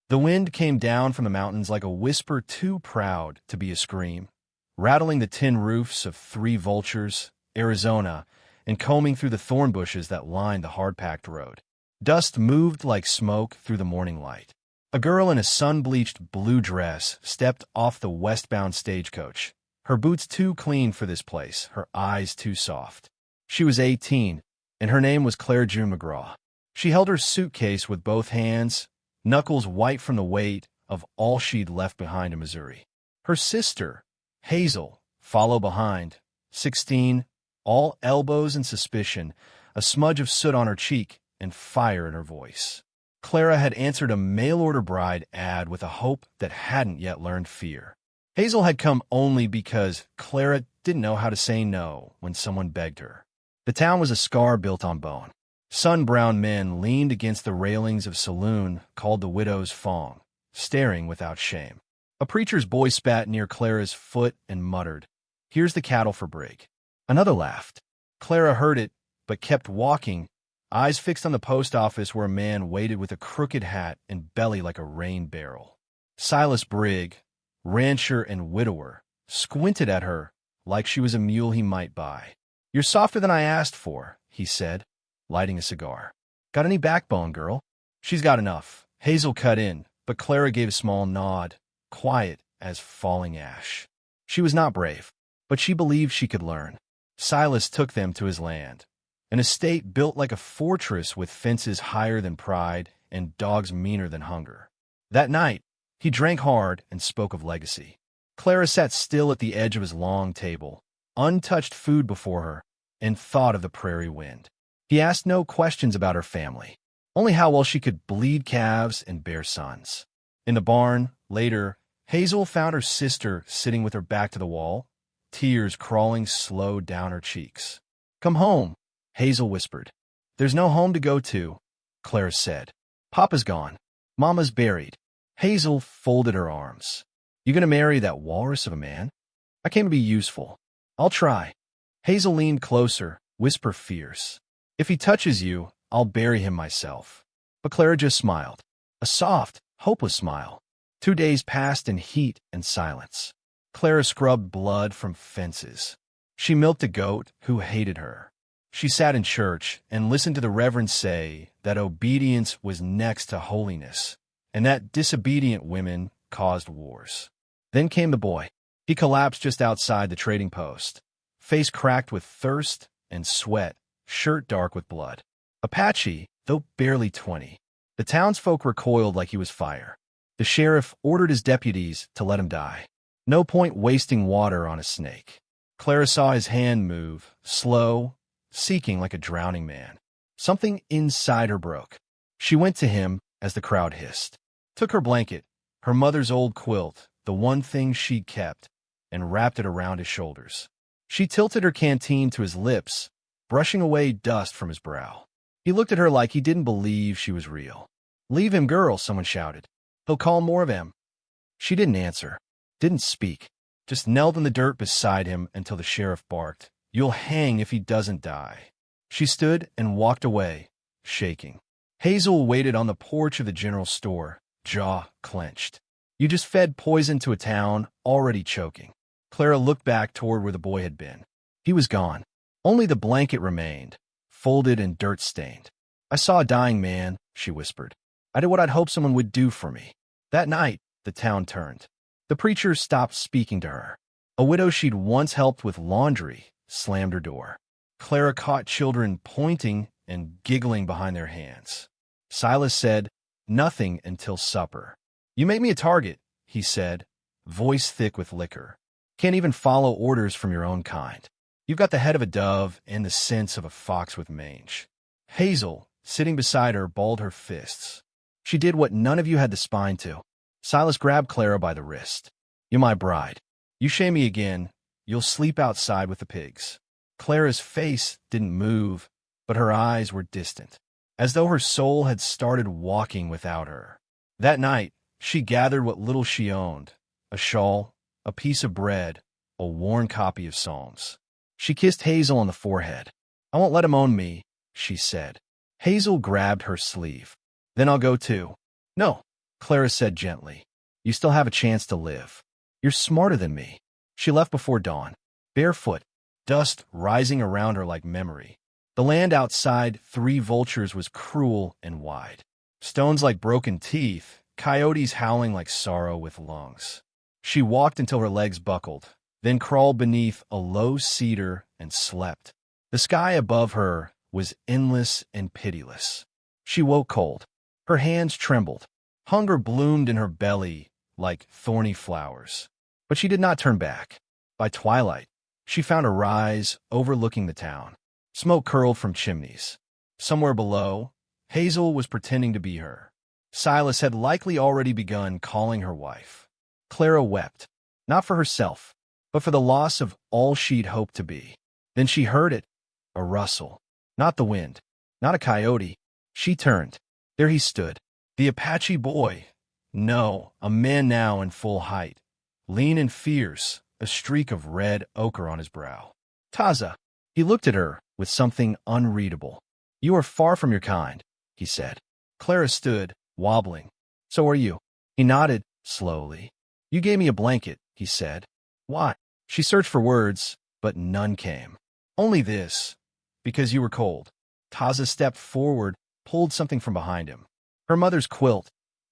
The wind came down from the mountains like a whisper too proud to be a scream, rattling the tin roofs of Three Vultures, Arizona, and combing through the thorn bushes that lined the hard-packed road. Dust moved like smoke through the morning light. A girl in a sun-bleached blue dress stepped off the westbound stagecoach, her boots too clean for this place, her eyes too soft. She was 18, and her name was Claire June McGraw. She held her suitcase with both hands, knuckles white from the weight of all she'd left behind in Missouri. Her sister, Hazel, followed behind, 16, all elbows and suspicion, a smudge of soot on her cheek and fire in her voice. Clara had answered a mail-order bride ad with a hope that hadn't yet learned fear. Hazel had come only because Clara didn't know how to say no when someone begged her. The town was a scar built on bone. Sun-browned men leaned against the railings of a saloon called the Widow's Fong, staring without shame. A preacher's boy spat near Clara's foot and muttered, "Here's the cattle for Brig." Another laughed. Clara heard it, but kept walking, eyes fixed on the post office where a man waited with a crooked hat and belly like a rain barrel. Silas Brigg, rancher and widower, squinted at her like she was a mule he might buy. "You're softer than I asked for," he said, lighting a cigar. "Got any backbone, girl?" "She's got enough," Hazel cut in, but Clara gave a small nod, quiet as falling ash. She was not brave, but she believed she could learn. Silas took them to his land, an estate built like a fortress with fences higher than pride and dogs meaner than hunger. That night, he drank hard and spoke of legacy. Clara sat still at the edge of his long table, untouched food before her, and thought of the prairie wind. He asked no questions about her family, only how well she could bleed calves and bear sons. In the barn, later, Hazel found her sister sitting with her back to the wall, tears crawling slow down her cheeks. "Come home," Hazel whispered. "There's no home to go to," Clara said. "Papa's gone. Mama's buried." Hazel folded her arms. "You gonna marry that walrus of a man?" "I came to be useful." "I'll try." Hazel leaned closer, whisper fierce. "If he touches you, I'll bury him myself." But Clara just smiled. A soft, hopeless smile. 2 days passed in heat and silence. Clara scrubbed blood from fences. She milked a goat who hated her. She sat in church and listened to the reverend say that obedience was next to holiness, and that disobedient women caused wars. Then came the boy. He collapsed just outside the trading post, face cracked with thirst and sweat, shirt dark with blood. Apache, though barely 20. The townsfolk recoiled like he was fire. The sheriff ordered his deputies to let him die. No point wasting water on a snake. Clara saw his hand move, slow, seeking like a drowning man. Something inside her broke. She went to him as the crowd hissed, took her blanket, her mother's old quilt, the one thing she'd kept, and wrapped it around his shoulders. She tilted her canteen to his lips, brushing away dust from his brow. He looked at her like he didn't believe she was real. "Leave him, girl," someone shouted. "He'll call more of him." She didn't answer, didn't speak, just knelt in the dirt beside him until the sheriff barked, "You'll hang if he doesn't die." She stood and walked away, shaking. Hazel waited on the porch of the general store, jaw clenched. You just fed poison to a town already choking. Clara looked back toward where the boy had been. He was gone. Only the blanket remained, folded and dirt-stained. "I saw a dying man," she whispered. "I did what I'd hoped someone would do for me." That night, the town turned. The preacher stopped speaking to her. A widow she'd once helped with laundry slammed her door. Clara caught children pointing and giggling behind their hands. Silas said, "Nothing until supper." "You make me a target," he said, voice thick with liquor. "Can't even follow orders from your own kind. You've got the head of a dove and the sense of a fox with mange." Hazel, sitting beside her, balled her fists. "She did what none of you had the spine to." Silas grabbed Clara by the wrist. "You're my bride. You shame me again, you'll sleep outside with the pigs." Clara's face didn't move, but her eyes were distant, as though her soul had started walking without her. That night, she gathered what little she owned, a shawl, a piece of bread, a worn copy of Psalms. She kissed Hazel on the forehead. "I won't let him own me," she said. Hazel grabbed her sleeve. "Then I'll go too." "No." Clara said gently. You still have a chance to live. You're smarter than me. She left before dawn, barefoot, dust rising around her like memory. The land outside 3 vultures was cruel and wide. Stones like broken teeth, coyotes howling like sorrow with lungs. She walked until her legs buckled, then crawled beneath a low cedar and slept. The sky above her was endless and pitiless. She woke cold. Her hands trembled. Hunger bloomed in her belly like thorny flowers. But she did not turn back. By twilight, she found a rise overlooking the town. Smoke curled from chimneys. Somewhere below, Hazel was pretending to be her. Silas had likely already begun calling her wife. Clara wept, not for herself, but for the loss of all she'd hoped to be. Then she heard it, a rustle. Not the wind, not a coyote. She turned. There he stood, the Apache boy. No, a man now in full height, lean and fierce, a streak of red ochre on his brow. Taza. He looked at her with something unreadable. You are far from your kind, he said. Clara stood, wobbling. So are you. He nodded, slowly. You gave me a blanket, he said. Why? She searched for words, but none came. Only this. Because you were cold. Taza stepped forward, pulled something from behind him. Her mother's quilt,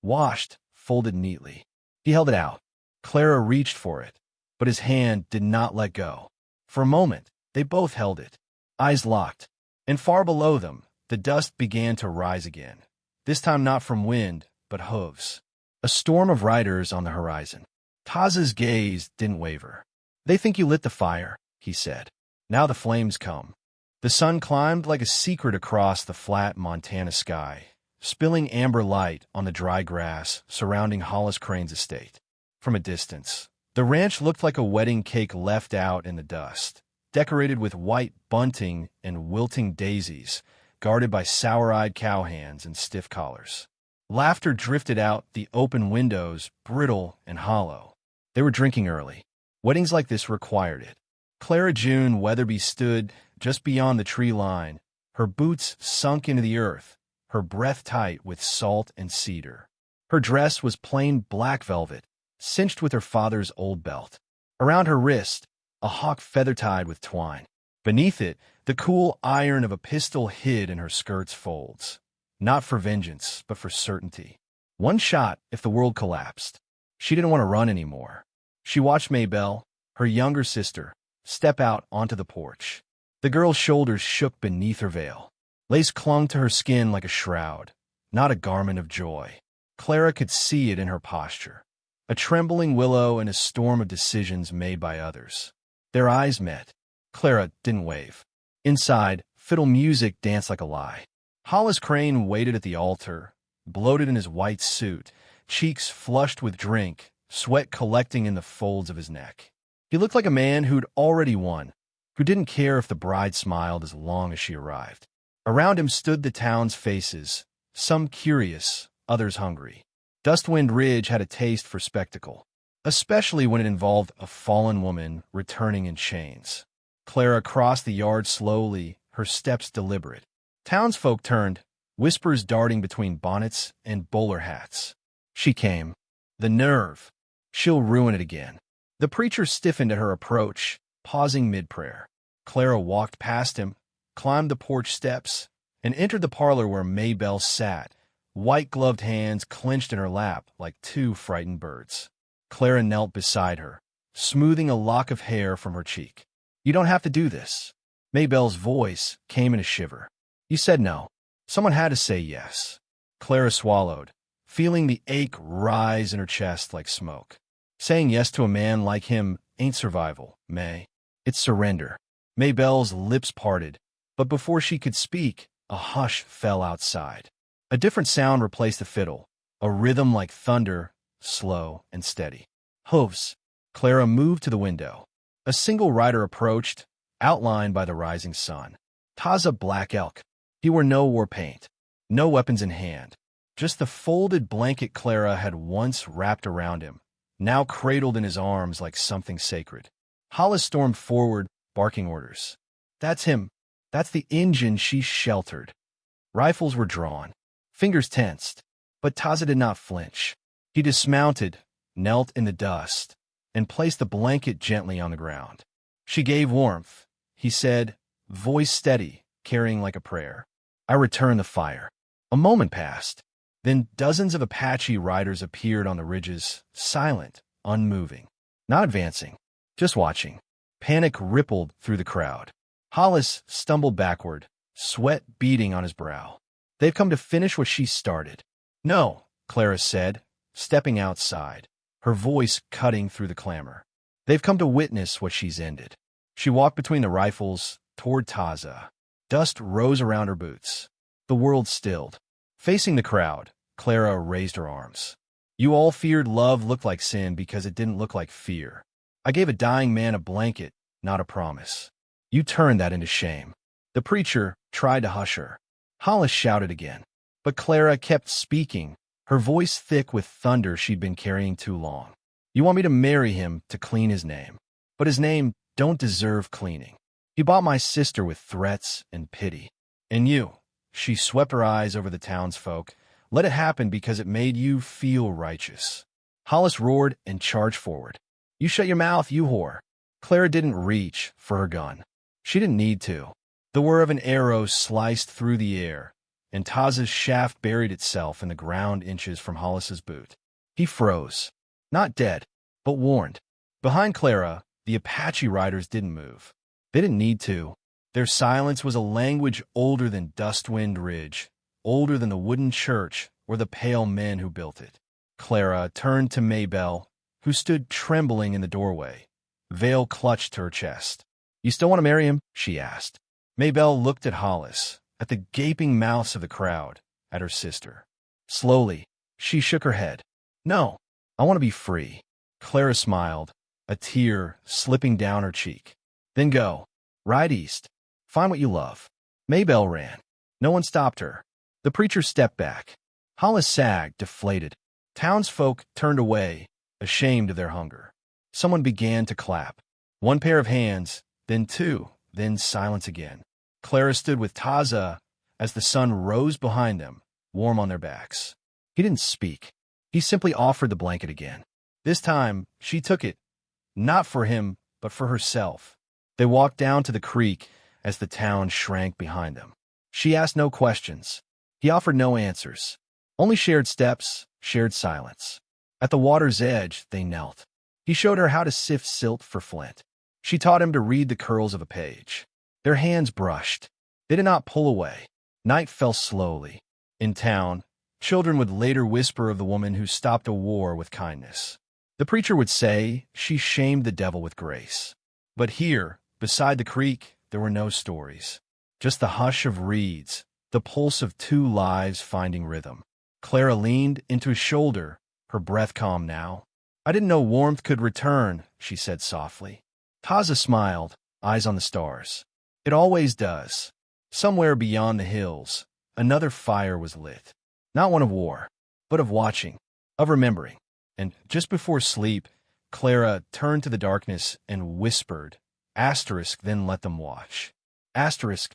washed, folded neatly. He held it out. Clara reached for it, but his hand did not let go. For a moment, they both held it, eyes locked, and far below them, the dust began to rise again, this time not from wind, but hooves. A storm of riders on the horizon. Taza's gaze didn't waver. They think you lit the fire, he said. Now the flames come. The sun climbed like a secret across the flat Montana sky, spilling amber light on the dry grass surrounding Hollis Crane's estate. From a distance, the ranch looked like a wedding cake left out in the dust, decorated with white bunting and wilting daisies, guarded by sour-eyed cowhands and stiff collars. Laughter drifted out the open windows, brittle and hollow. They were drinking early. Weddings like this required it. Clara June Weatherby stood just beyond the tree line, her boots sunk into the earth, her breath tight with salt and cedar. Her dress was plain black velvet, cinched with her father's old belt. Around her wrist, a hawk feather tied with twine. Beneath it, the cool iron of a pistol hid in her skirt's folds. Not for vengeance, but for certainty. One shot if the world collapsed. She didn't want to run anymore. She watched Maybelle, her younger sister, step out onto the porch. The girl's shoulders shook beneath her veil. Lace clung to her skin like a shroud, not a garment of joy. Clara could see it in her posture. A trembling willow and a storm of decisions made by others. Their eyes met. Clara didn't wave. Inside, fiddle music danced like a lie. Hollis Crane waited at the altar, bloated in his white suit, cheeks flushed with drink, sweat collecting in the folds of his neck. He looked like a man who'd already won, who didn't care if the bride smiled as long as she arrived. Around him stood the town's faces, some curious, others hungry. Dustwind Ridge had a taste for spectacle, especially when it involved a fallen woman returning in chains. Clara crossed the yard slowly, her steps deliberate. Townsfolk turned, whispers darting between bonnets and bowler hats. She came. The nerve. She'll ruin it again. The preacher stiffened at her approach, pausing mid-prayer. Clara walked past him, climbed the porch steps, and entered the parlor where Maybelle sat, white-gloved hands clenched in her lap like 2 frightened birds. Clara knelt beside her, smoothing a lock of hair from her cheek. You don't have to do this. Maybelle's voice came in a shiver. You said no. Someone had to say yes. Clara swallowed, feeling the ache rise in her chest like smoke. Saying yes to a man like him ain't survival, May. It's surrender. Maybelle's lips parted, but before she could speak, a hush fell outside. A different sound replaced the fiddle, a rhythm like thunder, slow and steady. Hooves. Clara moved to the window. A single rider approached, outlined by the rising sun. Taza Black Elk. He wore no war paint, no weapons in hand, just the folded blanket Clara had once wrapped around him, now cradled in his arms like something sacred. Hollis stormed forward, barking orders. That's him. That's the engine she sheltered. Rifles were drawn. Fingers tensed. But Taza did not flinch. He dismounted, knelt in the dust, and placed the blanket gently on the ground. She gave warmth, he said, voice steady, carrying like a prayer. I returned the fire. A moment passed. Then dozens of Apache riders appeared on the ridges, silent, unmoving, not advancing, just watching. Panic rippled through the crowd. Hollis stumbled backward, sweat beading on his brow. They've come to finish what she started. No, Clara said, stepping outside, her voice cutting through the clamor. They've come to witness what she's ended. She walked between the rifles, toward Taza. Dust rose around her boots. The world stilled. Facing the crowd, Clara raised her arms. You all feared love looked like sin because it didn't look like fear. I gave a dying man a blanket, not a promise. You turned that into shame. The preacher tried to hush her. Hollis shouted again. But Clara kept speaking, her voice thick with thunder she'd been carrying too long. You want me to marry him to clean his name. But his name don't deserve cleaning. He bought my sister with threats and pity. And you, she swept her eyes over the townsfolk, let it happen because it made you feel righteous. Hollis roared and charged forward. You shut your mouth, you whore. Clara didn't reach for her gun. She didn't need to. The whir of an arrow sliced through the air, and Taza's shaft buried itself in the ground inches from Hollis's boot. He froze. Not dead, but warned. Behind Clara, the Apache riders didn't move. They didn't need to. Their silence was a language older than Dustwind Ridge, older than the wooden church or the pale men who built it. Clara turned to Maybelle, who stood trembling in the doorway. Veil clutched to her chest. You still want to marry him? She asked. Maybelle looked at Hollis, at the gaping mouths of the crowd, at her sister. Slowly, she shook her head. No, I want to be free. Clara smiled, a tear slipping down her cheek. Then go. Ride east. Find what you love. Maybelle ran. No one stopped her. The preacher stepped back. Hollis sagged, deflated. Townsfolk turned away, ashamed of their hunger. Someone began to clap. One pair of hands, then two, then silence again. Clara stood with Taza as the sun rose behind them, warm on their backs. He didn't speak. He simply offered the blanket again. This time, she took it, not for him, but for herself. They walked down to the creek as the town shrank behind them. She asked no questions. He offered no answers. Only shared steps, shared silence. At the water's edge, they knelt. He showed her how to sift silt for flint. She taught him to read the curls of a page. Their hands brushed. They did not pull away. Night fell slowly. In town, children would later whisper of the woman who stopped a war with kindness. The preacher would say she shamed the devil with grace. But here, beside the creek, there were no stories. Just the hush of reeds, the pulse of two lives finding rhythm. Clara leaned into his shoulder, her breath calm now. I didn't know warmth could return, she said softly. Taza smiled, eyes on the stars. It always does. Somewhere beyond the hills, another fire was lit. Not one of war, but of watching, of remembering. And just before sleep, Clara turned to the darkness and whispered, asterisk, then let them watch. Asterisk,